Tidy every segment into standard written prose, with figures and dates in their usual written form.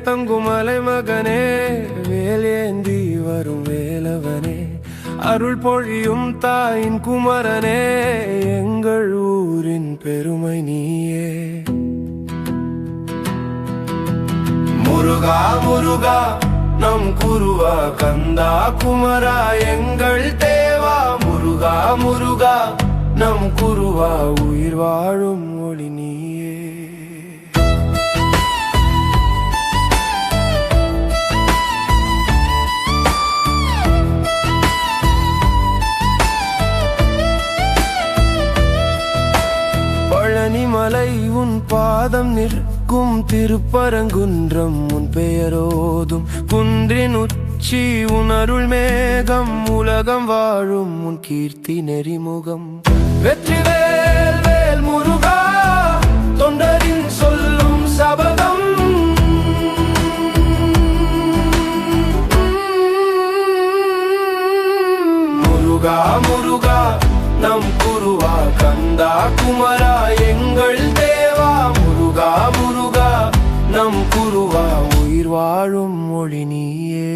தங்கும் அலைமகனே, வேலேந்தி வரும் வேலவனே, அருள் பொழியும் தாயின் குமரனே, எங்கள் ஊரின் பெருமை நீயே. முருகா முருகா நம் குருவா, கந்தா குமரா எங்கள் தேவா. முருகா முருகா நம் குருவா, உயிர் வாழும் ஒளி நீயே. பழனிமலை உன் பாதம் நிற்கும், திருப்பரங்குன்றம் உன் பெயரோதும், குன்றின் உச்சி உன் அருள் மேகம், உலகம் வாழும் உன் கீர்த்தி நெறிமுகம். வெற்றிவேல் வேல் முருகா, தொண்டரின் சொல்லும் சபதம். முருகா முருகா நம் குருவா, கந்தா குமரா எங்கள் தேவா. முருகா முருகா நம் குருவா, உயிர் வாழும் மொழி நீயே.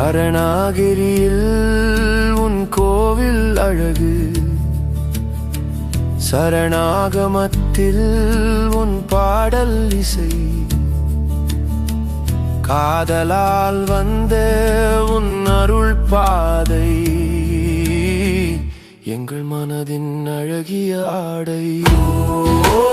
அரணாகிரியில் உன் கோவில் அழகு, சரணாகமத்தில் உன் பாடல் இசை, காதலால் வந்த உன் அருள் பாதை, எங்கள் மனதின் அழகிய ஆடை. ஓ